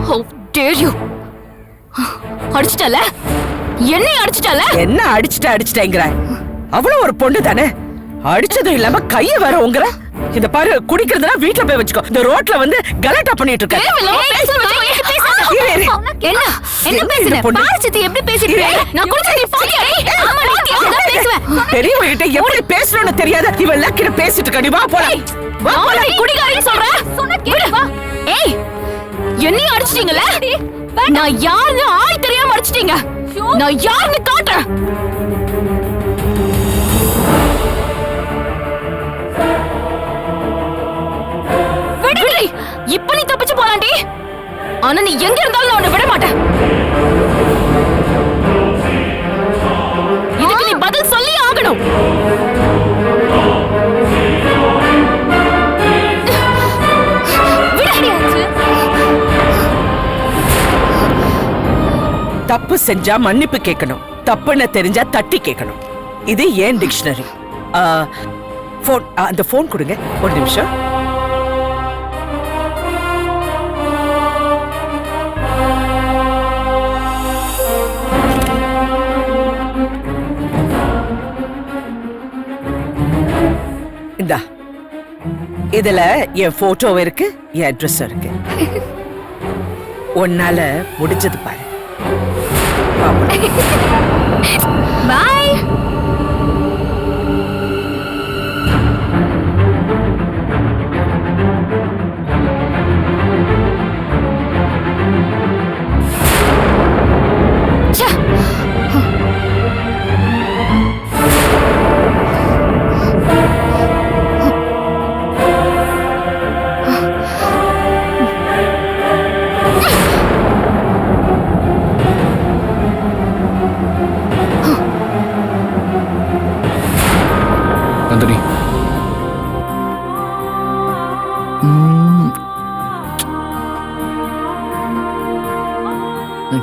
How dare you? அடிச்சிட்டல? என்னை அடிச்சிட்டல? என்ன அடிச்சிட்டேங்கற? அவ்வளவு ஒரு பொண்ணு தானே. அடிச்சதும் இல்லாம கைய வர உங்கற. இந்த பாரு குடிக்கிறதுனா வீட்ல போய் வச்சுக்கோ. இந்த ரோட்ல வந்து கலாட்டா பண்ணிட்டு இருக்க. என்ன பேசுற? பாரு சித்தி எப்படி பேசிட்டு இருக்க? நான் குடிச்சதை பாத்தியாடி? ஆமா நீ கேக்குதா பேசுவேன். பெரியவங்க கிட்ட எப்படி பேசணும்னு தெரியாத. இவ லக்கிர பேசிட்டு இருக்க. நீ வா போலாம். வா போலாம். குடிகாரி சொல்ற? சொன்னா கேளு வா. ஏய் என்னை அடிச்சிட்டீங்கல? நான் யாருன்னு ஆய் தெரியாம அடிச்சிட்டீங்க. நான் யாருன்னு காட்டுறேன். விடுடி. இப்ப நீ தப்பிச்சு போலாண்டி. ஆனா நீ எங்க இருந்தாலும் நான் உன்னை விட மாட்டேன். இதுக்கு நீ பதில் சொல்லி ஆகணும். தப்பு செஞ்சா மன்னிப்பு கேட்கணும். தப்புன்னு தெரிஞ்சா தட்டி கேட்கணும். இது ஏன் டிக்ஷனரி. போன் அந்த போன் கொடுங்க ஒரு நிமிஷம். இந்தா இதுல என் போட்டோ இருக்கு, என் அட்ரஸ் இருக்கு. உன்னால முடிஞ்சது பாரு. Bye. நந்தினி,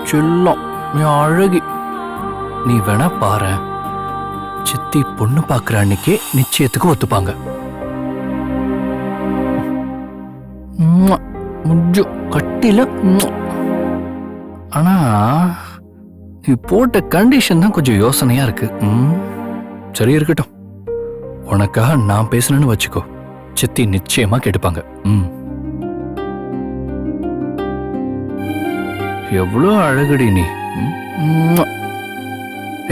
செல்லம், நீ அழகி. நீ வேணா பாரு, சித்தி பொண்ணு பாக்குற அன்னைக்கே நிச்சயத்துக்கு ஒத்துப்பாங்க. முஞ்சு கட்டில. ஆனா நீ போட்ட கண்டிஷன் தான் கொஞ்சம் யோசனையா இருக்கு. சரி இருக்கட்டும். உனக்காக நான் பேசணும்னு வச்சுக்கோ, சித்தி நிச்சயமா கேட்டுப்பாங்க. எவ்வளவு அழகடி நீ.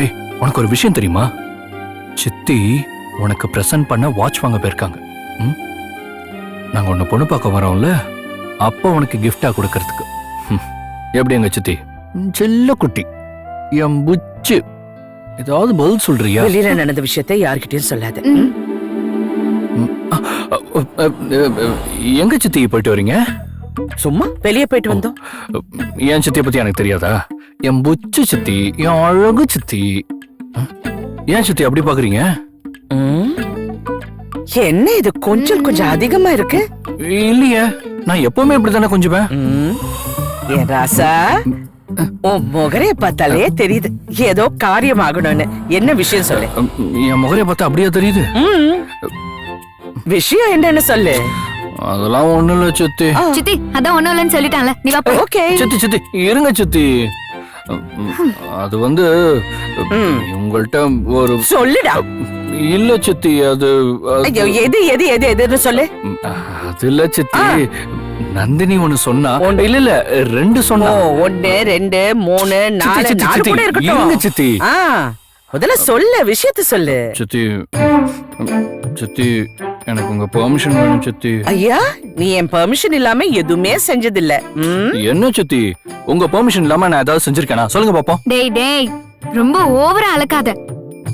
ஏய், உனக்கு ஒரு விஷயம் தெரியுமா? சித்தி உனக்கு பிரசன்ட் பண்ண வாட்ச் வாங்க போயிருக்காங்க. நாங்க உன்னை பொண்ணு பார்க்க வரோம்ல, அப்ப உனக்கு கிஃப்டா கொடுக்கறதுக்கு. எப்படி எங்க சித்தி? செல்ல குட்டி, என் புச்சு. ஏதாவது பதில் சொல்றியா? வெளியில நடந்த விஷயத்தை யார்கிட்டயும் சொல்லாத. எங்க சித்தி போயிட்டு வரீங்க? சும்மா வெளியே போயிட்டு வந்தோம். என் சித்தியை பத்தி எனக்கு தெரியாதா? என் புச்சு சித்தி, என் அழகு சித்தி. ஏன் சித்தி அப்படி பாக்குறீங்க? என்ன இது கொஞ்சம் அதிகமா இருக்கு? இல்லையே, நான் எப்பவுமே இப்படித்தானே கொஞ்சுவேன். என் ராசா, உன் முகரைய பார்த்தாலே தெரியுது ஏதோ காரியம் ஆகணும்னு. என்ன விஷயம் சொல்லு. என் முகரைய பார்த்தா அப்படியே தெரியுது. விஷயம் என்னன்னு சொல்லு. அதெல்லாம் ஒண்ணும் இல்ல சித்தி. சித்தி அதான் ஒண்ணும் இல்லன்னு சொல்லிட்டான்ல, நீ வா. ஓகே சித்தி சித்தி இருங்க சித்தி. அது வந்து உங்கள்ட்ட ஒரு சொல்லுடா. இல்ல சித்தி, அது எது எது எது எதுன்னு சொல்லு. அது இல்ல சித்தி, நந்தினி ஒண்ணு சொன்னா. இல்ல ரெண்டு சொன்னா. 1 2 3 4 கூட இருக்கட்டும் சித்தி. முதல்ல சொல்லு, விஷயத்தை சொல்லு. சித்தி சித்தி, எனக்கு உங்க பெர்மிஷன் வேணும் சித்தி. ஐயா, நீ என் பெர்மிஷன் இல்லாம எதுவுமே செஞ்சதில்ல. என்ன சித்தி, உங்க பெர்மிஷன் இல்லாம நான் ஏதாவது செஞ்சிருக்கேனா? சொல்லுங்க பாப்போம். டேய் டேய், ரொம்ப ஓவரா அலக்காத.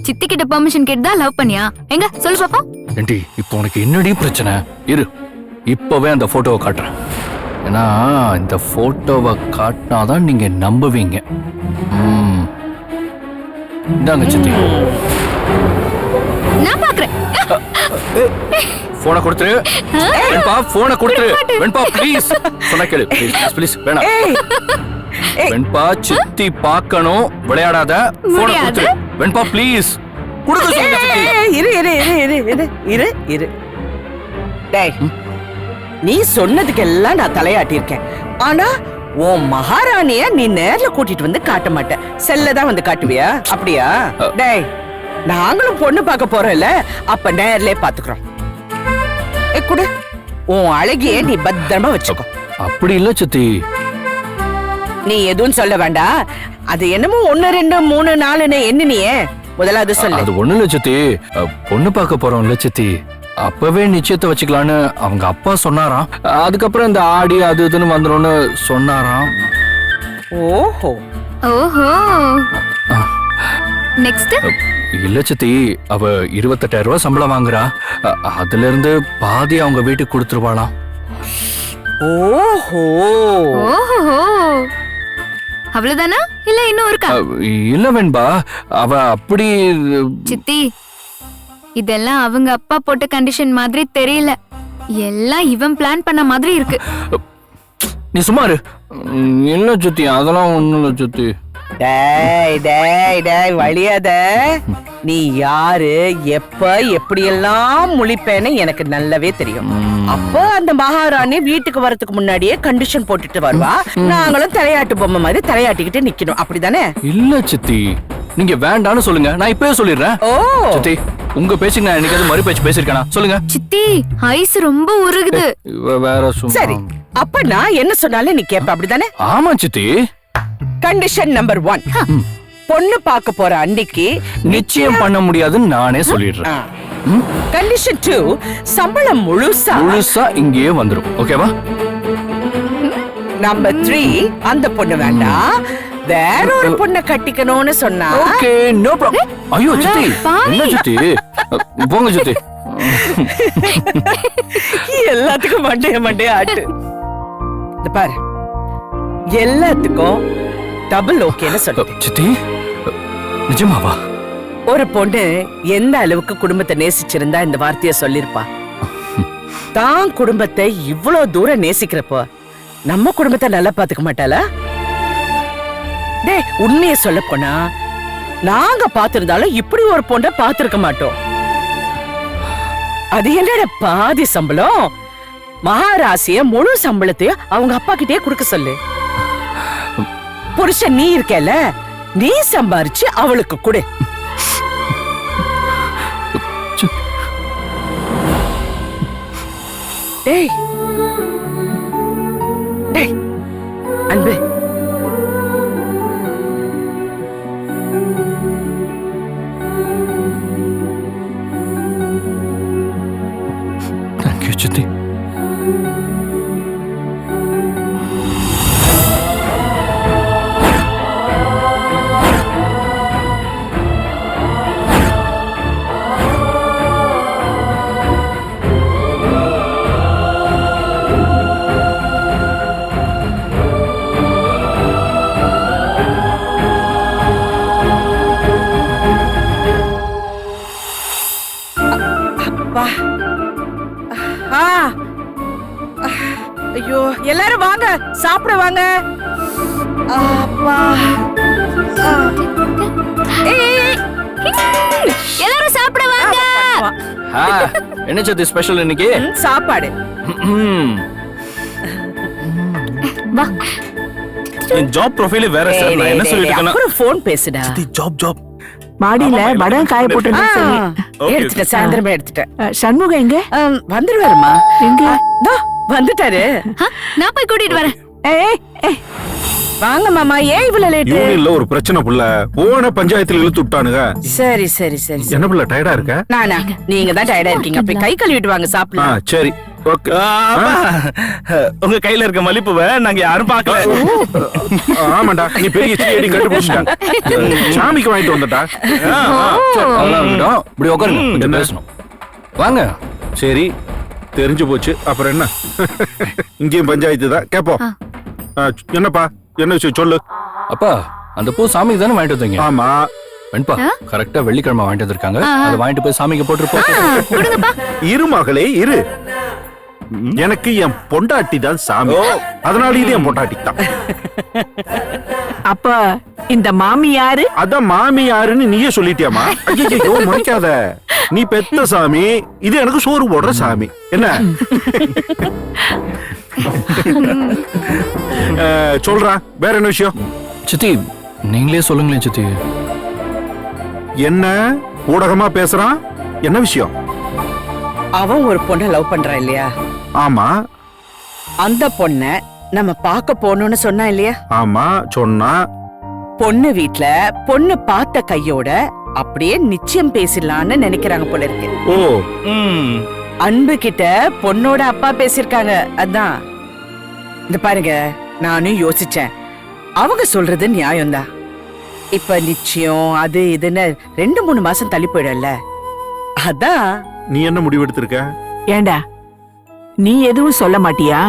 சித்தி கிட்ட பெர்மிஷன் கேட்டு தான் லவ் பண்ணியா? எங்க சொல்லு பாப்போம். ஏண்டி, இப்போ உனக்கு என்னடி பிரச்சனை? இரு, இப்பவே அந்த போட்டோவை காட்டுறேன். ஏன்னா இந்த போட்டோவை காட்டினாதான் நீங்க நம்புவீங்க. இந்தாங்க சித்தி. நான் பாக்குறேன். போனை கொடுத்துரு வெண்பா, போனை கொடுத்துரு வெண்பா, ப்ளீஸ். சொன்னா கேளு, ப்ளீஸ் ப்ளீஸ், வேணாம். ஏய் வெண்பா, சித்தி பார்க்கணும், விளையாடாத. போனை முடியாது. கொடுத்துரு வெண்பா, ப்ளீஸ். கொடுக்க சொல்லுங்க சித்தி. இரு இரு இரு இரு இரு இரு இரு. டேய், நீ சொன்னதுக்கெல்லாம் நான் தலையாட்டி இருக்கேன். ஆனா உன் மகாராணிய நீ நேர்ல கூட்டிட்டு வந்து காட்ட மாட்ட, செல்லதான் வந்து காட்டுவியா? அப்படியா? டேய், நாங்களும் பொண்ணு பார்க்க போறோம்ல, அப்ப நேர்லயே பாத்துக்கிறோம். குடு, உன் அழகிய நீ பத்திரமா வச்சுக்கோ. அப்படி இல்ல சித்தி. நீ எதுவும் சொல்ல வேண்டாம். அது என்னமோ 1 2 3 4 எண்ணினியே, முதல்ல அது சொல்லு. அது ஒண்ணு இல்ல சித்தி, பொண்ணு பார்க்க போறோம்ல சித்தி, அப்பவே நிச்சயத்தை வச்சுக்கலான்னு அவங்க அப்பா சொன்னாராம். அதுக்கப்புறம் இந்த ஆடி அது இதுன்னு வந்துரும்னு சொன்னாராம். ஓஹோ, ஓஹோ. நெக்ஸ்ட். இல்ல சித்தி, அவ 28,000 ரூபாய் சம்பளம் வாங்குறா. அதுல இருந்து பாதி அவங்க வீட்டுக்கு கொடுத்துருவாளாம். ஓஹோ, ஓஹோ. அவ்வளவுதானா இல்ல இன்னும் இருக்கா? இல்ல வெண்பா, அவ அப்படி. சித்தி, இதெல்லாம் அவங்க அப்பா போட்ட கண்டிஷன் மாதிரி தெரியல. எல்லாம் இவன் பிளான் பண்ண மாதிரி இருக்கு. நீ சும்மாரு. இல்ல சித்தி, அதெல்லாம் ஒண்ணும் இல்ல சித்தி. டேய் டேய் டேய், வழியாத. நீ யாரு, எப்ப எப்படியெல்லாம் முழிப்பேன்னு எனக்கு நல்லாவே தெரியும். அப்ப அந்த மகாராணி வீட்டுக்கு வரதுக்கு முன்னாடியே கண்டிஷன் போட்டுட்டு வருவா. நாங்களும் தலையாட்டு பொம்மை மாதிரி தலையாட்டிக்கிட்டு நிக்கணும், அப்படிதானே? இல்ல சித்தி, நீங்க வேண்டான்னு சொல்லுங்க, நான் இப்பவே சொல்லிடுறேன். ஓ சித்தி, உங்க பேச்சுக்கு நான் என்னைக்காவது மறு பேச்சு பேசிருக்கேனா? சொல்லுங்க. சித்தி, ஐஸ் ரொம்ப உருகுது. இவ வேற சும்மா. சரி, அப்ப நான் என்ன சொன்னாலும் நீ கேப்ப, அப்படிதானே? ஆமா சித்தி. கண்டிஷன் நம்பர் 1, பொண்ணு பார்க்க போற அன்னைக்கு நிச்சயம் பண்ண முடியாதுன்னு நானே சொல்லிடுறேன். கண்டிஷன் 2, சம்பளம் முழுசா இங்கேயே வந்துரும். ஓகேவா? நம்பர் 3, அந்த பொண்ணு வேண்டாம், வேற ஒரு பொண்ணை கட்டிக்கணும்னு சொன்னா. Okay, no problem. ஐயோ சித்தி, என்ன சித்தி? போங்க சித்தி. எல்லாத்துக்கும் மண்டைய ஆட்டு. இந்த பாரு, எல்லாத்துக்கும் டபுள் ஓகேன்னு சொல்லு. சித்தி, நிஜமாவா? ஒரு பொண்ணு எந்த அளவுக்கு குடும்பத்தை நேசிச்சிருந்தா இந்த வார்த்தைய சொல்லிருப்பா. தான் குடும்பத்தை இவ்வளவு தூரம் நேசிக்கிறப்போ நம்ம குடும்பத்தை நல்லா பாத்துக்க மாட்டாளா? டேய், உண்மையை சொல்ல போனா நாங்க பாத்திருந்தாலும் இப்படி ஒரு பொண்ணை பாத்திருக்க மாட்டோம். அது என்னோட பாதி சம்பளம், மகாராசிய முழு சம்பளத்தையும் அவங்க அப்பா கிட்டே கொடுக்க சொல்லு. புருஷன் நீ இருக்கல, நீ சம்பாரிச்சு அவளுக்கு கொடு. டேய் டேய், அன்பு, தேங்க்யூ சித்தி. வா. ஐயோ, எல்லாரும் வாங்க, சாப்பிட வாங்க. அப்பா. எல்லாரும் சாப்பிட வாங்க. என்ன சித்தி ஸ்பெஷல் இன்னைக்கு? சாப்பாடு. வா. ஜாப் ப்ரொஃபைல் வேற சார். நான் என்ன சொல்லிட்டு இருக்கேன்னா, அப்புறம் ஃபோன் பேசுடா. ஜாப் மாடியில வடம் காய போட்டு எடுத்துட்டேன், சாயந்தரமே எடுத்துட்டேன். சண்முகம் எங்க வந்துருவாருமா. எங்க தோ வந்துட்டாரு. நான் போய் கூட்டிட்டு வரேன். ஏய், ஏய், வாங்க மாமா, ஏன் இவ்வளவு லேட்? யூனியன்ல ஒரு பிரச்சனை புள்ள போன பஞ்சாயத்துல இழுத்து விட்டானுங்க. சரி சரி சரி. என்ன புள்ள டயர்டா இருக்க? நானா? நீங்க தான் டயர்டா இருக்கீங்க, அப்படி கை கழுவிட்டு வாங்க, சாப்பிடலாம். சரி ஓகே. உங்க கையில இருக்க மல்லிப்பூவை நாங்க யாரும் பார்க்கல. ஆமாண்டா, நீ பெரிய சிடி கண்டுபிடிச்சிட்ட. சாமிக்கு வாங்கிட்டு வந்துட்டா. இப்படி உட்காருங்க, கொஞ்சம் பேசணும். வாங்க. சரி, தெரிஞ்சு போச்சு. அப்புறம் என்ன, இங்கேயும் பஞ்சாயத்து தான். கேப்போம். என்னப்பா, என்ன விஷயம் சொல்லு. அப்பா, அந்த பூ சாமிக்கு தானே வாங்கிட்டு வந்தீங்க? ஆமா, வெண்பா கரெக்டா வெள்ளிக்கிழமை வாங்கிட்டு வந்திருக்காங்க அதை வாங்கிட்டு போய் சாமிக்கு போட்டுருப்போம். கொடுங்கப்பா. இரு மகளே இரு. எனக்கு என் பொண்டாட்டி தான் சாமி, அதனால இது என் பொண்டாட்டி தான். அப்ப இந்த மாமி யாரு? அதான் மாமி யாருன்னு நீயே சொல்லிட்டியாமா? ஐயோ மறைக்காத, நீ பெத்த சாமி, இது எனக்கு சோறு போடுற சாமி. என்ன சொல்றா, வேற என்ன விஷயம்? சித்தி நீங்களே சொல்லுங்களேன் சித்தி. என்ன ஊடகமா பேசுறான், என்ன விஷயம்? அவன் ஒரு பொண்ணை லவ் பண்றான் இல்லையா? ஆமா அந்த பொண்ண நம்ம பார்க்க போகணும்னு சொன்னா இல்லையா? ஆமா சொன்னா. பொண்ணு வீட்ல பொண்ணு பார்த்த கையோட அப்படியே நிச்சயம் பேசிடலான்னு நினைக்கிறாங்க போல இருக்கு. ஓ அன்பு கிட்ட பொண்ணோட அப்பா பேசிருக்காங்க. அதான் இந்த பாருங்க, நானும் யோசிச்சேன், அவங்க சொல்றது நியாயம்தான். இப்ப நிச்சயம் அது இதுன்னு 2-3 மாசம் தள்ளி போயிடல. அதான் நீ என்ன முடிவு எடுத்திருக்க? ஏண்டா நீ எதுவும் சொல்ல மாட்டியா?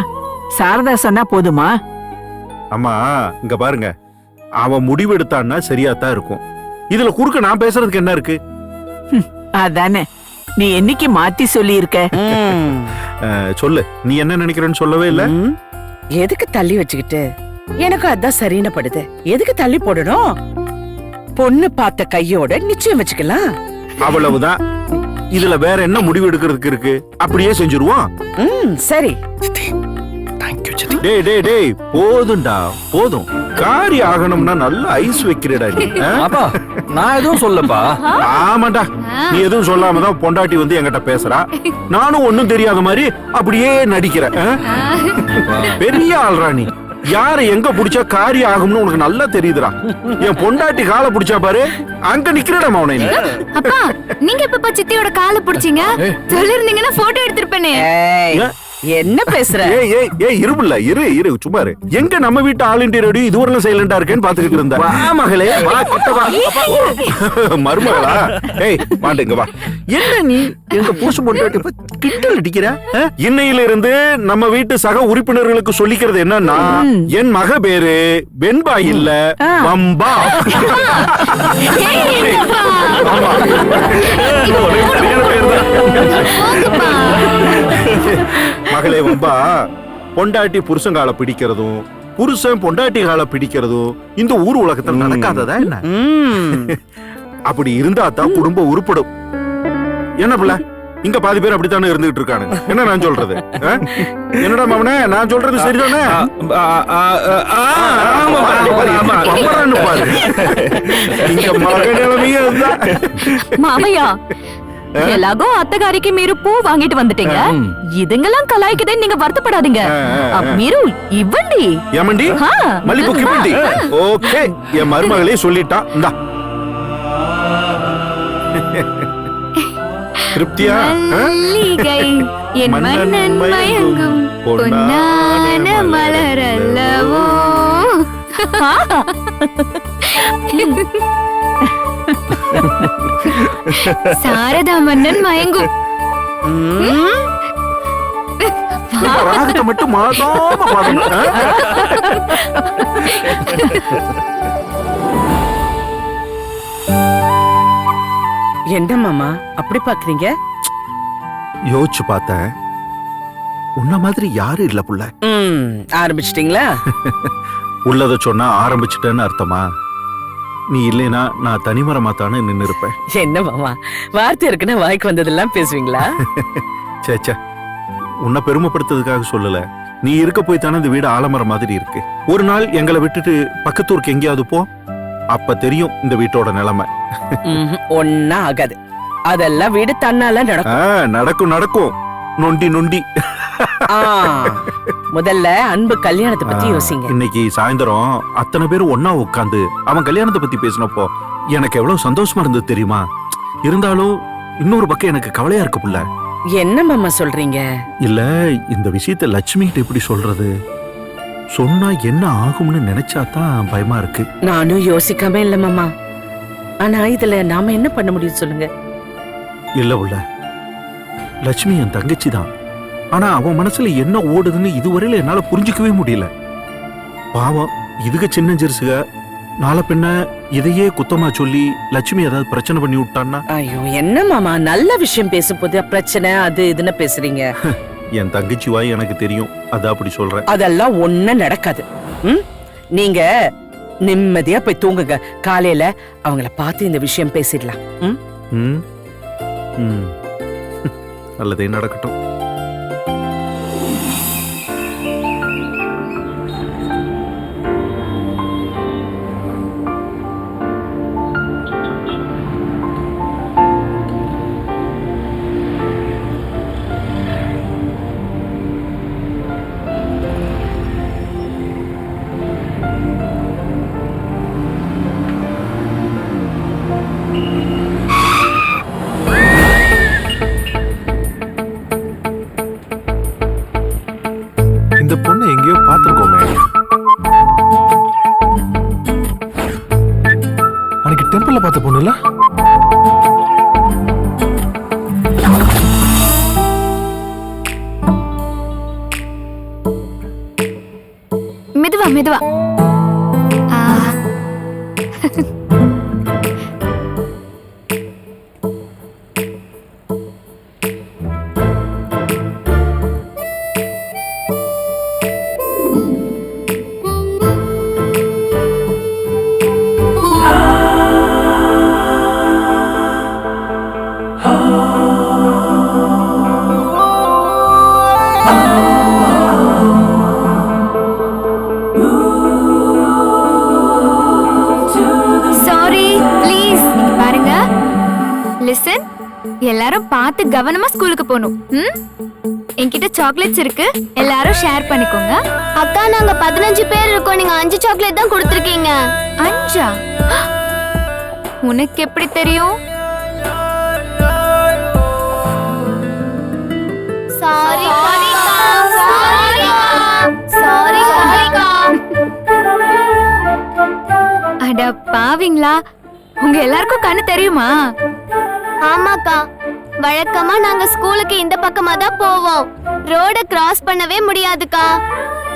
சாரதா சொன்னா போதுமா? அம்மா இங்க பாருங்க, அவன் முடிவு எடுத்தான்னா சரியாத்தான் இருக்கும். இதுல குறுக்க நான் பேசுறதுக்கு என்ன இருக்கு? அதானே, நீ என்னைக்கு மாத்தி சொல்லி இருக்க? சொல்லு, நீ என்ன நினைக்கிறேன்னு சொல்லவே இல்ல. எதுக்கு தள்ளி வச்சுக்கிட்டு? எனக்கு அதான் சரின்னு படுது. எதுக்கு தள்ளி போடணும்? பொண்ணு பார்த்த கையோட நிச்சயம் வச்சுக்கலாம். அவ்வளவுதான். இதுல வேற என்ன முடிவு எடுக்கிறதுக்கு இருக்கு? அப்படியே செஞ்சுருவோம். சரி. தேங்க்யூ சித்தி. டேய் டேய் டேய், போதும்டா போதும். காரியம் ஆகணும்னா நல்ல ஐஸ் வைக்கிறடா நீ. அப்பா நான் எதுவும் சொல்லப்பா. ஆமாண்டா, நீ எதுவும் சொல்லாம தான் பொண்டாட்டி வந்து என்கிட்ட பேசுறா. நானும் ஒண்ணும் தெரியாத மாதிரி அப்படியே நடிக்கிறேன். பெரிய ஆள்றா நீ. யார எங்க புடிச்சா காரியம் ஆகும்னு உனக்கு நல்லா தெரியுதுடா. என் பொண்டாட்டி காலை புடிச்சா பாரு, அங்க நிக்கிறடா மவனே நீ. அப்பா நீங்க எப்பப்பா சித்தியோட காலை பிடிச்சீங்க? சொல்லிருந்தீங்கன்னா போட்டோ எடுத்திருப்பேனே. ஏய், என்ன பேசுற? ஏய் ஏய் ஏய், இருபுல்ல இரு சும்மா இரு. எங்க நம்ம வீட்டு ஆல் இண்டியா ரேடியோ இதுவரையிலும் சைலண்டா இருக்கேன்னு பாத்துக்கிட்டு இருந்தா. வா மகளே வா, கிட்ட வா. மருமகளா? ஏய் வாண்டுங்க வா. என்ன நீ எங்க பூசு பொண்டாட்டி கிண்டல் அடிக்கிற? இன்னையில இருந்து நம்ம வீட்டு சக உறுப்பினர்களுக்கு சொல்லிக்கிறது என்னன்னா, என் மக பேரு வெண்பா இல்ல வம்பா. மகளே வம்பா, பொண்டாட்டி புருஷங்கால பிடிக்கிறதும் புருஷன் பொண்டாட்டி கால பிடிக்கிறதும் இந்த ஊர் உலகத்துல நடக்காததா என்ன? அப்படி இருந்தா தான் குடும்பம் உருப்படும். என்ன பிள்ளை, இங்க பாதி பேர் அப்படித்தானே இருந்துகிட்டு இருக்கானு. என்ன நான் சொல்றது? என்னடா மவனே, நான் சொல்றது சரிதானே? இங்க மக நிலைமையே அதுதான். மாமையா எல்லாகும் அத்தகாரிக்கு மீறு பூ வாங்கிட்டு வந்துட்டீங்க. இதுங்கெல்லாம் கலாய்க்குதே, நீங்க வருத்தப்படாதீங்க. மீரு இவண்டி ஏமண்டி மல்லிப்பூ கிமண்டி. ஓகே, என் மருமகளே சொல்லிட்டான். இந்தா திருப்தியா? மல்லிகை என் மன்னன் மயங்கும் பொன்னான மலரல்லவோ. சாரதா மன்னன் மயங்கும். ராகத்தை மட்டும் மாறாம பாடணும். என்ன மாமா அப்படி பாக்குறீங்க? யோசிச்சு பார்த்தேன், உன்ன மாதிரி யாரும் இல்ல புள்ள. ஆரம்பிச்சிட்டீங்களா? உள்ளத சொன்னா ஆரம்பிச்சுட்டேன்னு அர்த்தமா? நீ இல்லைனா நான் தனிமரமா தானே நின்னு இருப்பேன். என்ன மாமா, வார்த்தை இருக்குன்னா வாய்க்கு வந்ததெல்லாம் பேசுவீங்களா? சேச்சா, உன்னை பெருமைப்படுத்துறதுக்காக சொல்லல. நீ இருக்க போய் தானே இந்த வீடு ஆலமரம் மாதிரி இருக்கு. ஒரு நாள் எங்களை விட்டுட்டு பக்கத்தூருக்கு எங்கேயாவது போ, அப்ப தெரியும் இந்த வீட்டோட நிலைமை. ஒன்னா ஆகாது, அதெல்லாம் வீடு தன்னால நடக்கும். நடக்கும் நடக்கும், நொண்டி நொண்டி. முதல்ல அன்பு கல்யாணத்தை பத்தி யோசிங்க. இன்னைக்கு சாயந்தரம் அத்தனை பேரும் ஒன்னா உட்காந்து அவன் கல்யாணத்தை பத்தி பேசினப்போ எனக்கு எவ்வளவு சந்தோஷமா இருந்தது தெரியுமா? இருந்தாலும் இன்னொரு பக்கம் எனக்கு கவலையா இருக்கு புள்ள. என்ன மாமா சொல்றீங்க? இல்ல, இந்த விஷயத்த லட்சுமி கிட்ட எப்படி சொல்றது? சொன்னா என்ன ஆகும்னு நினைச்சாதான் பயமா இருக்கு. நானும் யோசிக்காம இல்ல மாமா. ஆனா இதுல நாம என்ன பண்ண முடியும் சொல்லுங்க? இல்ல உள்ள, லட்சுமி என் தங்கச்சி தான். ஆனா அவன் மனசுல என்ன ஓடுதுன்னு இதுவரையில என்னால புரிஞ்சுக்கவே முடியல. பாவம், இதுக சின்ன ஜெருசுக நாளை பின்ன இதையே குத்தமா சொல்லி லட்சுமி ஏதாவது பிரச்சனை பண்ணி விட்டான்னா? ஐயோ என்ன மாமா, நல்ல விஷயம் பேச போது பிரச்சனை அது இதுன்னு பேசுறீங்க. என் தங்கச்சி வாய் எனக்கு தெரியும், அதான் அப்படி சொல்றேன். அதெல்லாம் ஒண்ணும் நடக்காது. நீங்க நிம்மதியா போய் தூங்குங்க. காலையில அவங்கள பார்த்து இந்த விஷயம் பேசிடலாம். ம்? ம். நல்லதே நடக்கட்டும். இந்த பொண்ணு எங்கேயோ பார்த்திருக்கோமே. அன்னைக்கு டெம்பிள்ல பார்த்த பொண்ணு இல்ல? மெதுவா மெதுவா. எல்லாரும் பார்த்து கவனமா ஸ்கூலுக்கு போகணும். என்கிட்ட சாக்லேட்ஸ் இருக்கு, எல்லாரும் ஷேர் பண்ணிக்கோங்க. அக்கா நாங்க 15 பேர் இருக்கோம், நீங்க 5 சாக்லேட் தான் கொடுத்திருக்கீங்க. 5? உனக்கு எப்படி தெரியும்? சாரி சாரிக்கா. அட பாவிங்களா, உங்க எல்லாருக்கும் கண்ணு தெரியுமா? ஆமாக்கா, வழக்கமா நாங்க ஸ்கூலுக்கு இந்த பக்கமா தான் போவோம். ரோட கிராஸ் பண்ணவே முடியாதுக்கா.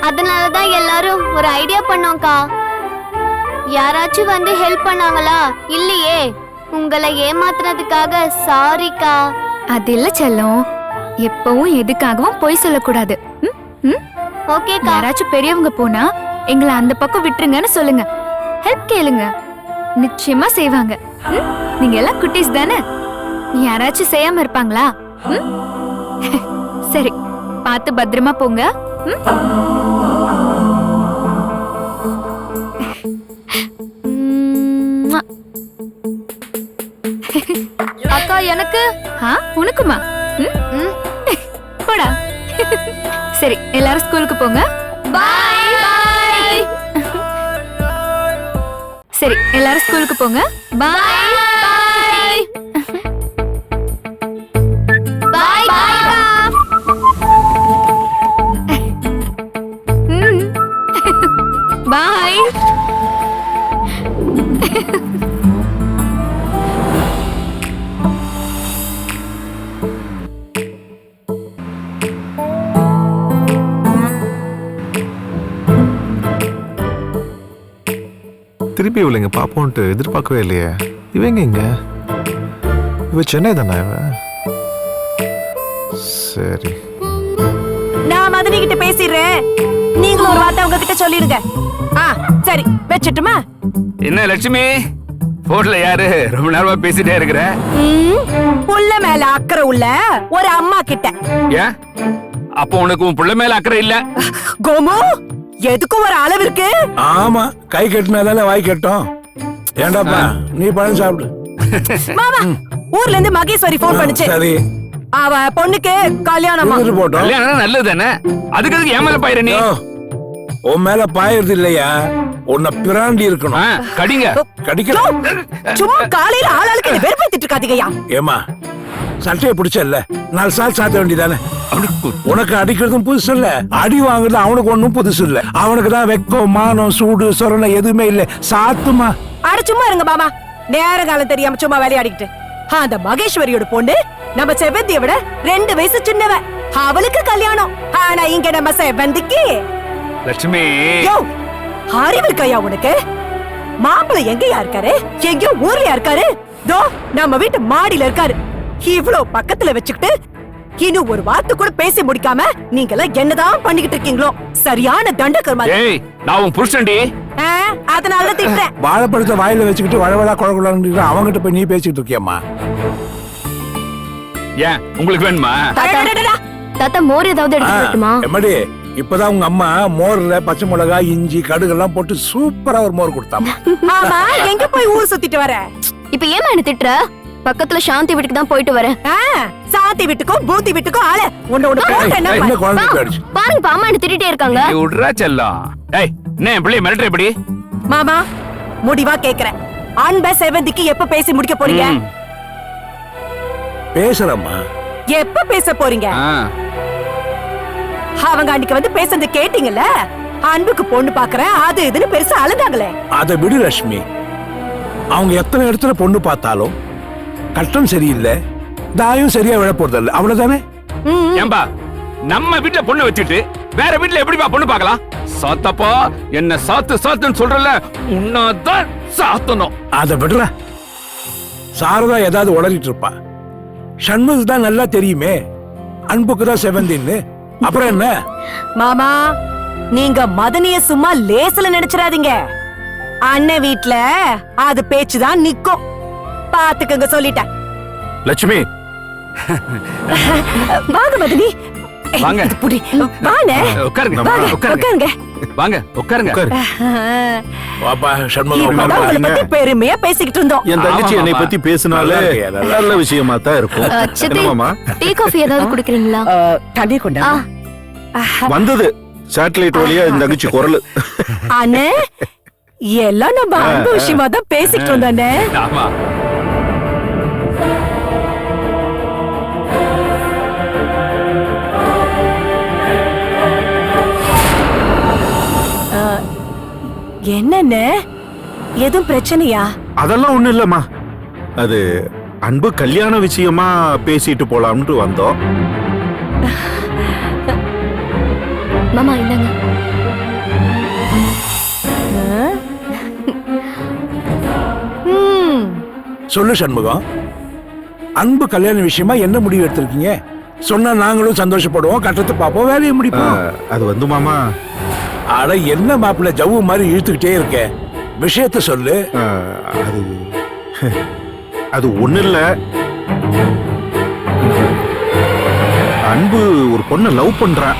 அதனாலதான் எல்லாரும் ஒரு ஐடியா பண்ணோம்க்கா. யாராச்சும் வந்து ஹெல்ப் பண்ணாங்களா? இல்லையே. உங்களை ஏமாத்துறதுக்காக சாரிக்கா. அது இல்ல செல்லம், எப்பவும் எதுக்காகவும் பொய் சொல்லக்கூடாது. ஓகேக்கா. யாராச்சும் பெரியவங்க போனா எங்களை அந்த பக்கம் விட்டுருங்கன்னு சொல்லுங்க. ஹெல்ப் கேளுங்க, நிச்சயமா செய்வாங்க. நீங்க எல்லாம் குட்டீஸ் தானே, யாராச்சும் செய்யாம இருப்பாங்களா? சரி, பார்த்து பத்திரமா போங்க. அக்கா எனக்கு, உனக்குமா? போடா. சரி, எல்லாரும் ஸ்கூலுக்கு போங்க. பாய் பாய். சரி, எல்லாரும் ஸ்கூலுக்கு போங்க. பாய் பாய். பாய் பாய். திருப்பி இவளைங்க பாப்போன்ட்டு எதிர்பார்க்கவே இல்லையே. இவங்க இங்க, இவ சென்னை தானே இவ? சரி, நான் மதனி கிட்ட பேசிடுறேன், நீங்களும் ஒரு வார்த்தை உங்ககிட்ட சொல்லிடுங்க. சரி, வச்சுட்டுமா? என்ன லட்சுமி, போன்ல யாரு ரொம்ப நேரமா பேசிட்டே இருக்கிற? புள்ள மேல அக்கறை உள்ள ஒரு அம்மா கிட்ட. ஏன் அப்போ உனக்கு உன் புள்ள மேல அக்கறை இல்ல? கோமு, எதுக்கும் ஒரு அளவு இருக்கு. ஆமா, கை கட்டினாதானே வாய் கட்டும். ஏண்டாப்பா, நீ பழம் சாப்பிடு. மாமா, ஊர்ல இருந்து மகேஸ்வரி போன் பண்ணுச்சு. சரி, அவ பொண்ணுக்கு கல்யாணமா. போட்டோம். கல்யாணம் நல்லது தானே, அதுக்கு ஏன் மேல பாயிர நீ? உன் மேல பாயிருது இல்லையா, உன்னை பிராண்டி இருக்கணும். கடிங்க. கடிக்கலாம். சும்மா காலையில ஆளாளுக்கு என்ன வெறுப்பேத்திட்டு இருக்காதீங்கயா. ஏமா, சட்டையை பிடிச்சல்ல, 4 சால் சாத்த வேண்டியதானே. உனக்கு அடிக்கிறதும் புதுசு இல்ல, அடி வாங்குறது அவனுக்கு ஒண்ணும் புதுசு இல்ல. அவனுக்கு தான் வெக்கம், மானம், சூடு, சொரணை எதுவுமே இல்ல. சாத்துமா. அட சும்மா இருங்க மாமா, நேர காலம் தெரியாம சும்மா விளையாடிக்கிட்டு. அந்த மகேஸ்வரியோட பொண்ணு நம்ம செவந்தியை விட 2 வயசு சின்னவ. அவளுக்கு கல்யாணம். ஆனா இங்க நம்ம செவந்திக்கு. லட்சுமி, யோ, அறிவு இருக்கையா உனக்கு? மாப்பிள்ளை எங்கயா இருக்காரு? எங்கயோ ஊர்லயா இருக்காரு? தோ நம்ம வீட்டு மாடியில இருக்காரு. இவ்வளவு பக்கத்துல வச்சுக்கிட்டு இன்னும் ஒரு வார்த்தை கூட பேசி முடிக்காம நீங்க எல்லாம் என்னதான் பண்ணிக்கிட்டு இருக்கீங்களோ? சரியான தண்டக்கர்மா. ஏய் நான் உன் புருஷன்டி. அதனால திட்டுறேன். வாழைப்பழத்தை வாயில வச்சுக்கிட்டு வழவழா குழகுழன்னு அவங்ககிட்ட போய் நீ பேசிக்கிட்டு இருக்கியம்மா. ஏன் உங்களுக்கு வேணுமா? தாத்தா மோர் ஏதாவது எடுத்து வரட்டுமா? எம்மடி இப்பதான் உங்க அம்மா மோர்ல பச்சை மிளகாய் இஞ்சி கடுகு எல்லாம் போட்டு சூப்பரா ஒரு மோர் கொடுத்தாமா. ஆமா, எங்க போய் ஊர் சுத்திட்டு வர? இப்ப ஏமா என்ன திட்டுற? பக்கத்துல சாந்தி வீட்டுக்கு தான் போயிட்டு வரேன். சாந்தி வீட்டுக்கும் பூத்தி வீட்டுக்கும் ஆள ஒண்ணு என்ன குழந்தை போயிடுச்சு பாருங்க அம்மா என்ன திட்டிட்டே இருக்காங்க. நீ விட்றா செல்லம். ஏய் என்ன என் பிள்ளைய மிரட்டுற எப்படி? மாமா முடிவா கேக்குறேன், அன்ப செவந்திக்கு எப்ப பேசி முடிக்க போறீங்க? பேசுறம்மா. எப்ப பேச போறீங்க? ஆ. அவங்க அன்னைக்கு வந்து பேசுறது கேட்டீங்கல்ல? அன்புக்கு பொண்ணு பாக்குறேன் அது இதுன்னு பெருசா அழுதாங்களே. அதை விடு லட்சுமி. அவங்க எத்தனை இடத்துல பொண்ணு பார்த்தாலும் கட்டம் சரியில்லை, தாயும் சரியா விழ போறதில்ல, அவ்வளவுதானே? ஏம்பா நம்ம வீட்டுல பொண்ணு வச்சுட்டு வேற வீட்டுல எப்படிப்பா பொண்ணு பார்க்கலாம்? சாத்தப்பா என்ன சாத்து சாத்துன்னு சொல்றல, உன்னதான் சாத்தணும். அதை விடுற. சாரதா ஏதாவது உளறிட்டு இருப்பா. சண்முக தான் நல்லா தெரியுமே அன்புக்கு தான் செவந்தின்னு. அப்புறம் என்ன? மாமா நீங்க மதனிய சும்மா லேசுல நினைச்சிடாதீங்க. அண்ணன் வீட்ல அது பேச்சுதான் நிக்கும். பாத்துக்கங்க சொல்லிட்டேன். லட்சுமி வாங்க மதனி. வாங்க. இது புடி. வாங்க. உட்காருங்க வாங்க, உட்காருங்க உட்காருங்க. வாங்க உட்காருங்க. வாப்பா சண்முகம் இப்பதான் உட்காருப்பா. உங்களை பத்தி பெருமையா பேசிக்கிட்டு இருந்தோம். என் தங்கச்சி ஆமா, என்னை மாமா. பத்தி பேசினாலே நல்லா இருக்கியா, நல்லா நல்ல விஷயமா தான் இருக்கும். சித்தி என்னமாமா டீ காஃபி ஏதாவது குடிக்கிறீங்களா? தண்ணி கொண்டா. வந்தது சேட்டலைட் வழியா இந்த தங்கச்சி குரல். அண்ணே எல்லாம் நம்ம அன்பு விஷயமா தான் பேசிக்கிட்டு இருந்தோண்ணே. ஆமா. என்னண்ணே எதுவும் பிரச்சனையா? அதெல்லாம் ஒண்ணு இல்லம்மா. அது அன்பு கல்யாண விஷயமா பேசிட்டு போலாம்னு வந்தோம். மாமா இந்தாங்க. சொல்லு சண்முகம், அன்பு கல்யாண விஷயமா என்ன முடிவு எடுத்திருக்கீங்க? சொன்னா நாங்களும் சந்தோஷப்படுவோம், கட்டத்தை பார்ப்போம், வேலையை முடிப்போம். அது வந்து மாமா, அட என்ன மாப்பிள்ள ஜவ்வு மாதிரி இழுத்துக்கிட்டே இருக்க, விஷயத்த சொல்லு. அது அது ஒண்ணு இல்ல. அன்பு ஒரு பொண்ணை லவ் பண்றான்.